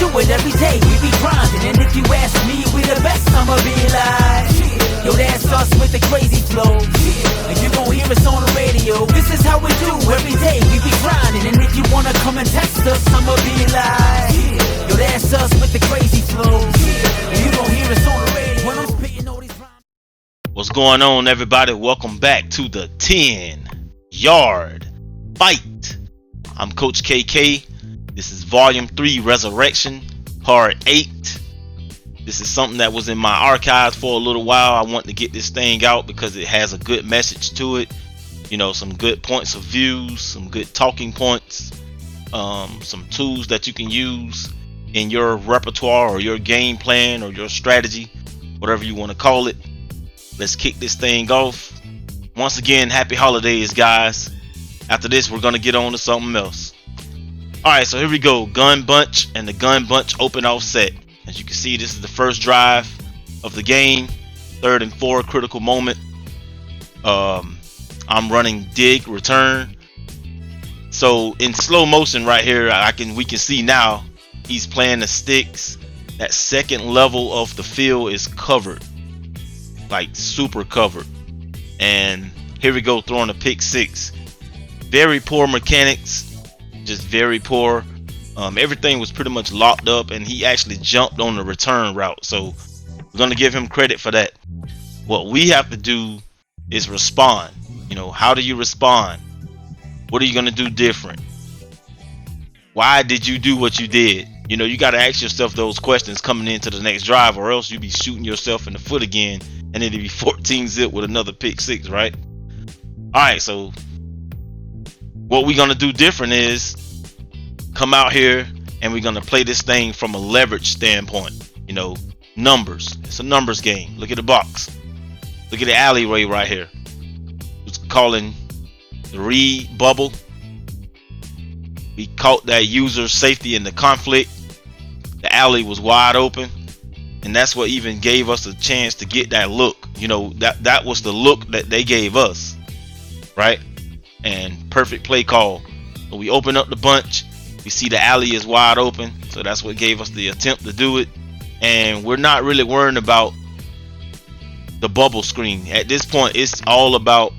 do it every day, we be grinding. And if you ask me, we the best, I'ma be like, yo, that's us with the crazy flow. And you gon' hear us on the radio. This is how we do every day, we be grinding. And if you wanna come and test us, I'ma be like, yo, that's us with the crazy flow. And you gon' hear us on the radio when I'm spitting all these rhymes. What's going on, everybody? Welcome back to the 10-Yard Fight. I'm Coach KK. This is Volume 3, Resurrection, Part 8. This is something that was in my archives for a little while. I want to get this thing out because it has a good message to it. You know, some good points of views, some good talking points, some tools that you can use in your repertoire or your game plan or your strategy, whatever you want to call it. Let's kick this thing off. Once again, happy holidays, guys. After this, we're going to get on to something else. Alright, so here we go. Gun bunch and the gun bunch open offset. As you can see, this is the first drive of the game. 3rd and 4 critical moment. I'm running dig return. So in slow motion right here, we can see now he's playing the sticks. That second level of the field is covered. Like super covered. And here we go, throwing a pick 6. Very poor mechanics. Just very poor. Everything was pretty much locked up, and he actually jumped on the return route. So we're gonna give him credit for that. What we have to do is respond. You know, how do you respond? What are you gonna do different? Why did you do what you did? You know, you got to ask yourself those questions coming into the next drive, or else you'll be shooting yourself in the foot again, and it'll be 14-zip with another pick 6, right? All right, so what we're gonna do different is come out here and we're gonna play this thing from a leverage standpoint. You know, numbers. It's a numbers game. Look at the box. Look at the alleyway right here. It's calling the read bubble. We caught that user safety in the conflict. The alley was wide open, and that's what even gave us a chance to get that look. You know, that was the look that they gave us, right? And perfect play call. So we open up the bunch. We see the alley is wide open, so that's what gave us the attempt to do it. And we're not really worrying about the bubble screen. At this point, it's all about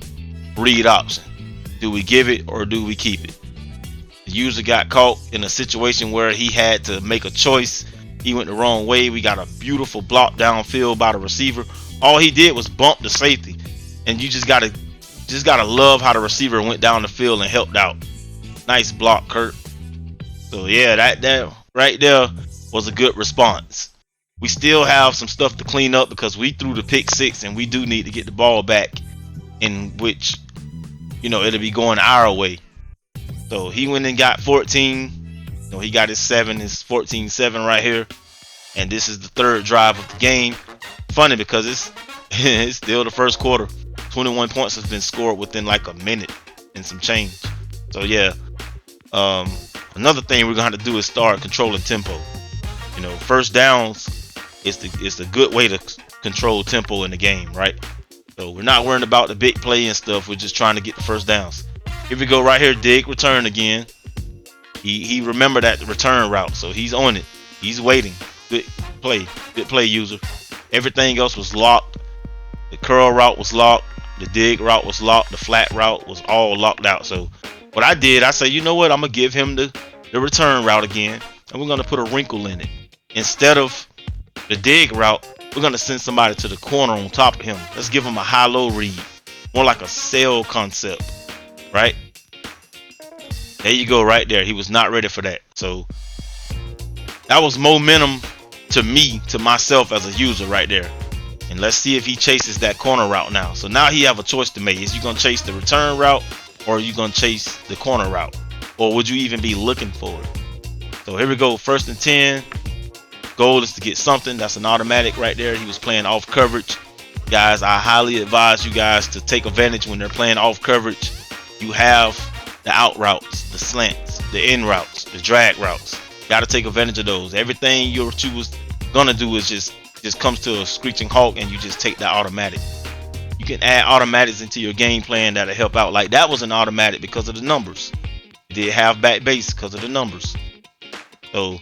read option. Do we give it or do we keep it? The user got caught in a situation where he had to make a choice. He went the wrong way. We got a beautiful block downfield by the receiver. All he did was bump the safety, and you just gotta love how the receiver went down the field and helped out. Nice block, Kurt. So yeah, that right there was a good response. We still have some stuff to clean up because we threw the pick 6, and we do need to get the ball back, in which, you know, it'll be going our way. So he went and got 14. You know, he got his 7, his 14-7 right here. And this is the 3rd drive of the game. Funny because it's still the first quarter. 21 points has been scored within like a minute and some change. So yeah, another thing we're gonna have to do is start controlling tempo. You know, first downs is the good way to control tempo in the game, right? So we're not worrying about the big play and stuff. We're just trying to get the first downs. Here we go right here, dig return again. He remembered that return route, so he's on it. He's waiting. Good play, user. Everything else was locked. The curl route was locked. The dig route was locked. The flat route was all locked out. So what I did, I said, you know what? I'm gonna give him the return route again, and we're gonna put a wrinkle in it. Instead of the dig route, we're gonna send somebody to the corner on top of him. Let's give him a high-low read, more like a sail concept, right? There you go, right there. He was not ready for that. So that was momentum to me, to myself as a user right there. And let's see if he chases that corner route now. So now he have a choice to make. Is you gonna chase the return route, or are you gonna chase the corner route? Or would you even be looking for it? So here we go, 1st and 10. Goal is to get something. That's an automatic right there. He was playing off coverage. Guys, I highly advise you guys to take advantage when they're playing off coverage. You have the out routes, the slants, the in routes, the drag routes. Got to take advantage of those. Everything your was gonna do is just comes to a screeching halt, and you just take that automatic. You can add automatics into your game plan that'll help out. Like that was an automatic because of the numbers. It did have back base because of the numbers. So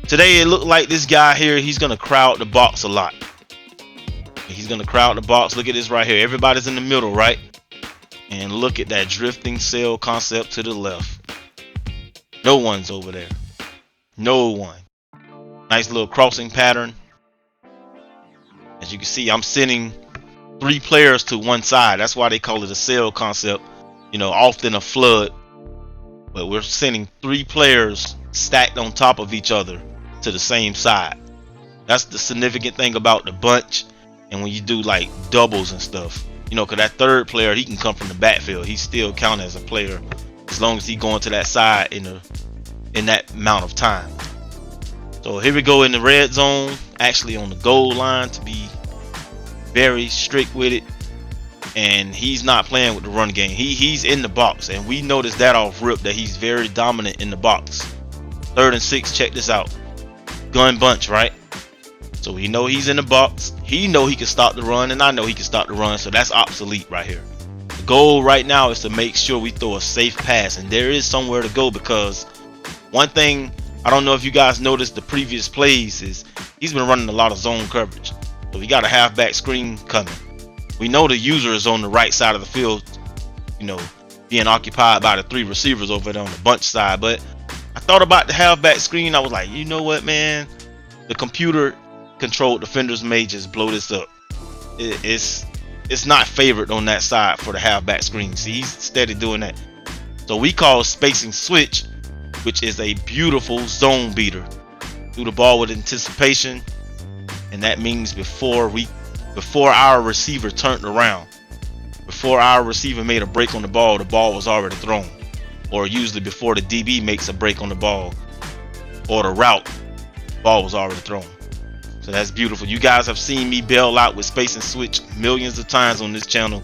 Today it looked like this guy here, he's gonna crowd the box a lot. He's gonna crowd the box. Look at this right here. Everybody's in the middle, right? And look at that drifting cell concept to the left. No one's over there. No one. Nice little crossing pattern. As you can see, I'm sending 3 players to one side. That's why they call it a cell concept. You know, often a flood. But we're sending 3 players stacked on top of each other to the same side. That's the significant thing about the bunch. And when you do like doubles and stuff, you know, because that 3rd player, he can come from the backfield. He still count as a player as long as he going to that side in that amount of time. So here we go in the red zone, actually on the goal line, to be very strict with it. And he's not playing with the run game. He's in the box, and we noticed that off rip that he's very dominant in the box. 3rd and 6, check this out. Gun bunch, right? So we know he's in the box. He know he can stop the run, and I know he can stop the run, so that's obsolete right here. The goal right now is to make sure we throw a safe pass, and there is somewhere to go, because one thing, I don't know if you guys noticed the previous plays, is he's been running a lot of zone coverage. So we got a halfback screen coming. We know the user is on the right side of the field, you know, being occupied by the 3 receivers over there on the bunch side. But I thought about the halfback screen. I was like, you know what, man? The computer controlled defenders may just blow this up. It's not favored on that side for the halfback screen. See, he's steady doing that. So we call spacing switch, which is a beautiful zone beater. Do the ball with anticipation, and that means before our receiver turned around, before our receiver made a break on the ball was already thrown. Or usually before the DB makes a break on the ball or the route, the ball was already thrown. So that's beautiful. You guys have seen me bail out with space and switch millions of times on this channel.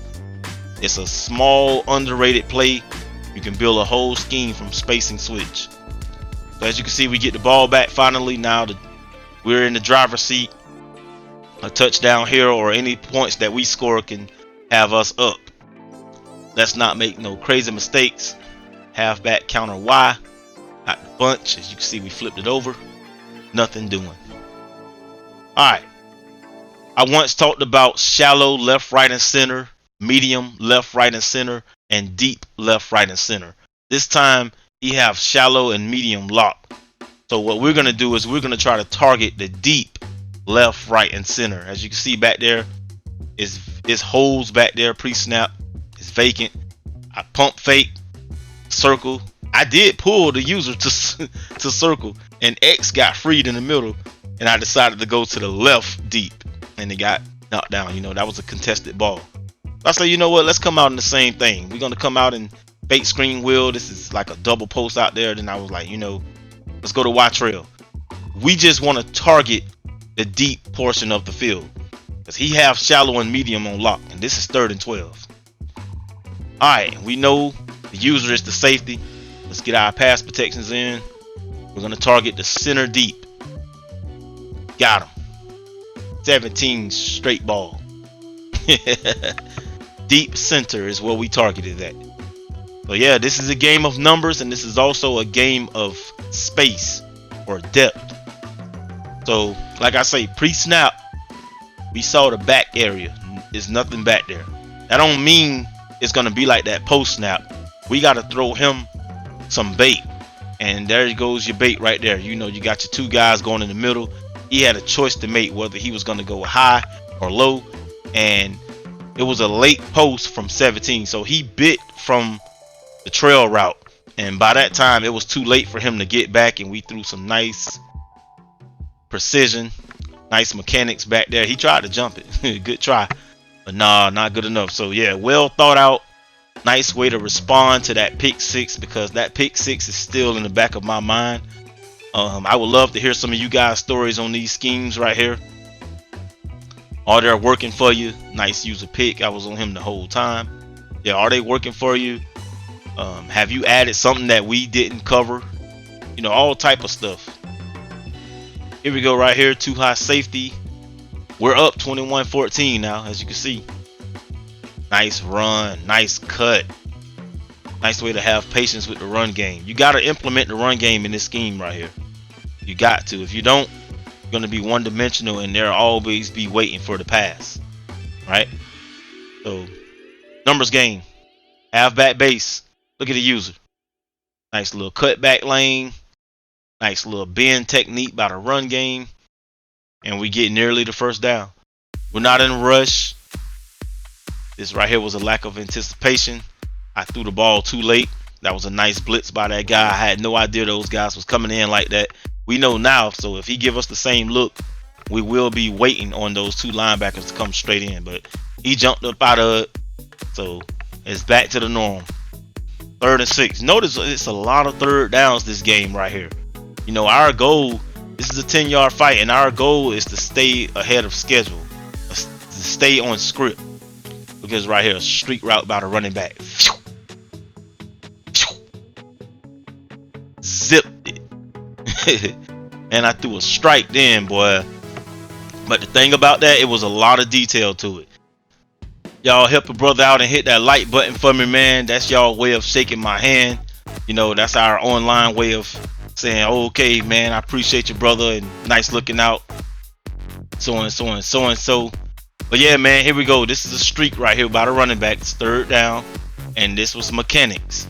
It's a small, underrated play. You can build a whole scheme from space and switch. So as you can see, we get the ball back finally. Now we're in the driver's seat. A touchdown here or any points that we score can have us up. Let's not make no crazy mistakes. Halfback counter Y. Got the bunch. As you can see, we flipped it over. Nothing doing. Alright. I once talked about shallow left, right, and center, medium left, right, and center, and deep left, right, and center. This time he have shallow and medium locked. So what we're going to do is we're going to try to target the deep left, right, and center. As you can see back there, is holes back there pre-snap. It's vacant. I pump fake, circle. I did pull the user to circle, and X got freed in the middle, and I decided to go to the left deep, and it got knocked down. You know, that was a contested ball. I said, you know what? Let's come out in the same thing. We're gonna come out in fake screen wheel. This is like a double post out there. Then I was like, you know, let's go to Y trail. We just want to target the deep portion of the field because he have shallow and medium on lock, and this is 3rd and 12. All right, we know the user is the safety. Let's get our pass protections in. We're gonna target the center deep. Got him. 17 straight ball. Deep center is where we targeted at. So yeah, this is a game of numbers, and this is also a game of space or depth. So like I say, pre-snap, we saw the back area. There's nothing back there. That don't mean it's gonna be like that post-snap. We gotta throw him some bait, and there goes your bait right there. You know, you got your 2 guys going in the middle. He had a choice to make whether he was gonna go high or low, and it was a late post from 17, so he bit from the trail route, and by that time it was too late for him to get back, and we threw some nice precision, nice mechanics back there. He tried to jump it. Good try, but nah, not good enough. So yeah, well thought out, nice way to respond to that pick 6, because that pick 6 is still in the back of my mind. I would love to hear some of you guys' stories on these schemes right here. Are they working for you? Nice user pick. I was on him the whole time. Yeah, are they working for you? Have you added something that we didn't cover? You know, all type of stuff. Here we go right here, too high safety. We're up 21-14 now, as you can see. Nice run, nice cut. Nice way to have patience with the run game. You got to implement the run game in this scheme right here. You got to. If you don't, you're going to be one dimensional and they'll always be waiting for the pass. Right? So, numbers game. Halfback base. Look at the user. Nice little cutback lane. Nice little bend technique by the run game. And we get nearly the first down. We're not in a rush. This right here was a lack of anticipation. I threw the ball too late. That was a nice blitz by that guy. I had no idea those guys was coming in like that. We know now, so if he give us the same look, we will be waiting on those two linebackers to come straight in. But he jumped up out of it, so it's back to the norm. 3rd and 6. Notice it's a lot of third downs this game right here. You know, our goal, this is a 10-yard fight, and our goal is to stay ahead of schedule, to stay on script. Because right here, a streak route by the running back. Zipped it. And I threw a strike then, boy. But the thing about that, it was a lot of detail to it. Y'all help a brother out and hit that like button for me, man. That's y'all way of shaking my hand. You know, that's our online way of saying, oh, okay, man, I appreciate you, brother, and nice looking out. So and so and so and so. But yeah, man, here we go. This is a streak right here by the running back. It's 3rd down. And this was mechanics.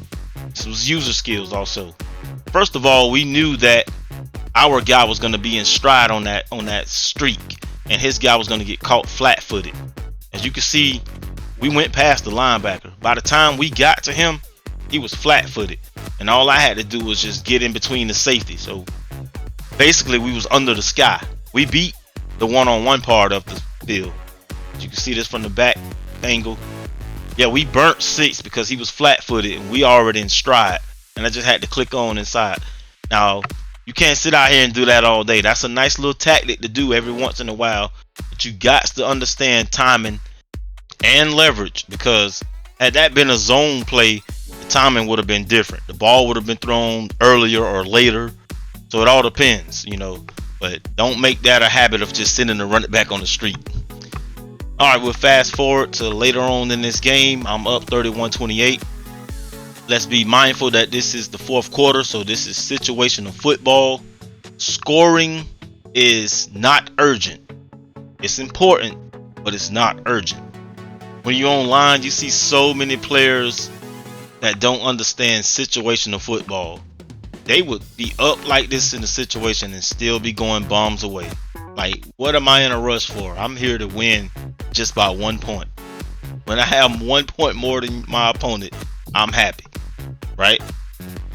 This was user skills also. First of all, we knew that our guy was going to be in stride on that streak. And his guy was going to get caught flat-footed. As you can see, we went past the linebacker. By the time we got to him, he was flat-footed. And all I had to do was just get in between the safety. So basically, we was under the sky. We beat the one-on-one part of the field. You can see this from the back angle. Yeah, we burnt 6 because he was flat-footed and we already in stride. And I just had to click on inside. Now, you can't sit out here and do that all day. That's a nice little tactic to do every once in a while. But you got to understand timing and leverage, because had that been a zone play, the timing would have been different. The ball would have been thrown earlier or later. So it all depends, you know. But don't make that a habit of just sitting and run it back on the street. Alright, we'll fast forward to later on in this game. I'm up 31-28. Let's be mindful that this is the 4th quarter, so this is situational football. Scoring is not urgent. It's important, but it's not urgent. When you're online, you see so many players that don't understand situational football. They would be up like this in a situation and still be going bombs away. Like, what am I in a rush for? I'm here to win just by 1 point. When I have 1 point more than my opponent, I'm happy, right?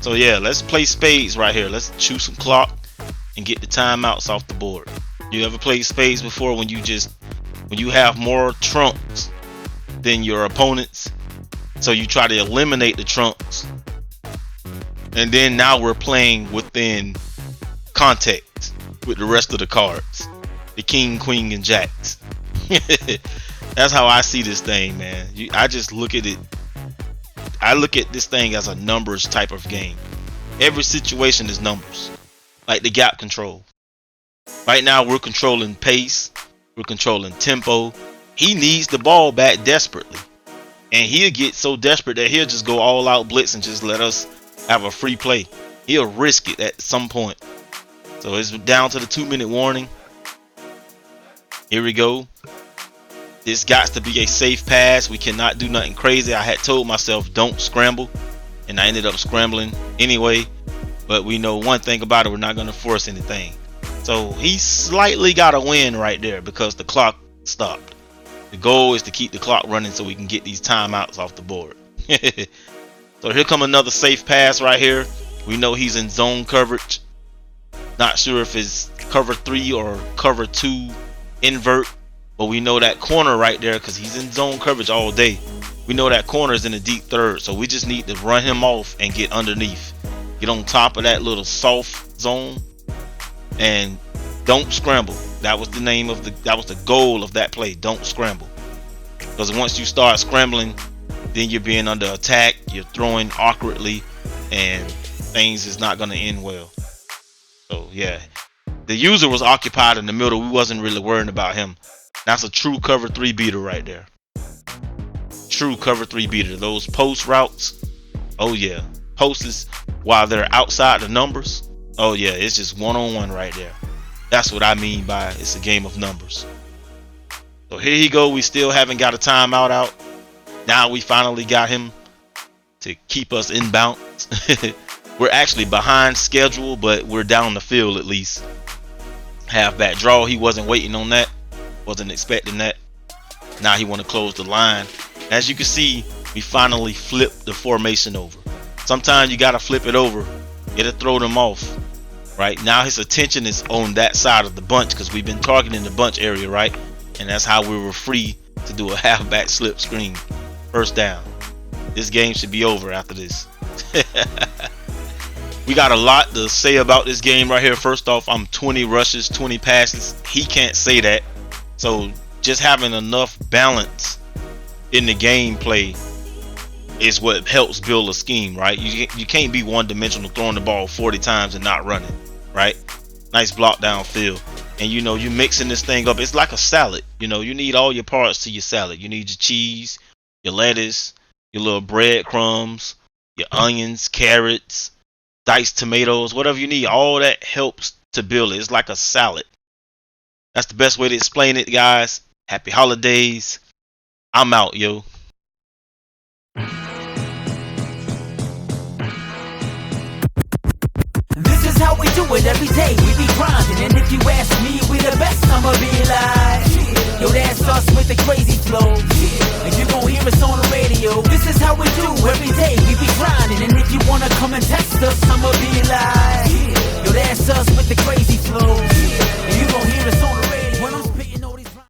So yeah, let's play spades right here. Let's chew some clock and get the timeouts off the board. You ever played spades before when you have more trumps than your opponents? So you try to eliminate the trumps. And then now we're playing within context with the rest of the cards. The king, queen, and jacks. That's how I see this thing, man. I just look at it. I look at this thing as a numbers type of game. Every situation is numbers. Like the gap control. Right now we're controlling pace. We're controlling tempo. He needs the ball back desperately. And he'll get so desperate that he'll just go all out blitz and just let us have a free play. He'll risk it at some point. So it's down to the 2-minute warning. Here we go. This got to be a safe pass. We cannot do nothing crazy. I had told myself don't scramble, and I ended up scrambling anyway. But we know one thing about it, we're not going to force anything. So he slightly got a win right there because the clock stopped. The goal is to keep the clock running so we can get these timeouts off the board. So here come another safe pass right here. We know he's in zone coverage. Not sure if it's cover 3 or cover 2 invert, but we know that corner right there because he's in zone coverage all day. We know that corner is in the deep third, so we just need to run him off and get underneath. Get on top of that little soft zone and don't scramble. That was the name of that was the goal of that play. Don't scramble. Because once you start scrambling, then you're being under attack, you're throwing awkwardly, and things is not going to end well. So yeah, the user was occupied in the middle. We wasn't really worrying about him. That's a true cover 3 beater right there. True cover 3 beater. Those post routes, oh yeah, posts while they're outside the numbers, Oh yeah, it's just one-on-one right there. That's what I mean by it's a game of numbers. So here you go. We still haven't got a timeout out. Now we finally got him to keep us in bounds. We're actually behind schedule, but we're down the field at least. Halfback draw. He wasn't waiting on that. Wasn't expecting that. Now he want to close the line. As you can see, we finally flipped the formation over. Sometimes you got to flip it over. It'll throw them off. Right now his attention is on that side of the bunch because we've been targeting the bunch area, right? And that's how we were free to do a halfback slip screen. First down. This game should be over after this. We got a lot to say about this game right here. First off, I'm 20 rushes, 20 passes. He can't say that. So just having enough balance in the gameplay is what helps build a scheme, right? You can't be one-dimensional, throwing the ball 40 times and not running, right? Nice block downfield. And you mixing this thing up. It's like a salad. You need all your parts to your salad. You need your cheese, your lettuce, your little breadcrumbs, your onions, carrots, diced tomatoes, whatever you need. All that helps to build it. It's like a salad. That's the best way to explain it, guys. Happy holidays. I'm out, yo. This is how we do it every day. We be grinding, and if you ask me, we the best. I'ma be like, yo, that's us with the crazy flow. And you gon' hear us on the radio. This is how we do every day. We be grinding, and if you wanna come and test us, I'ma be like, yo, that's us with the crazy flow.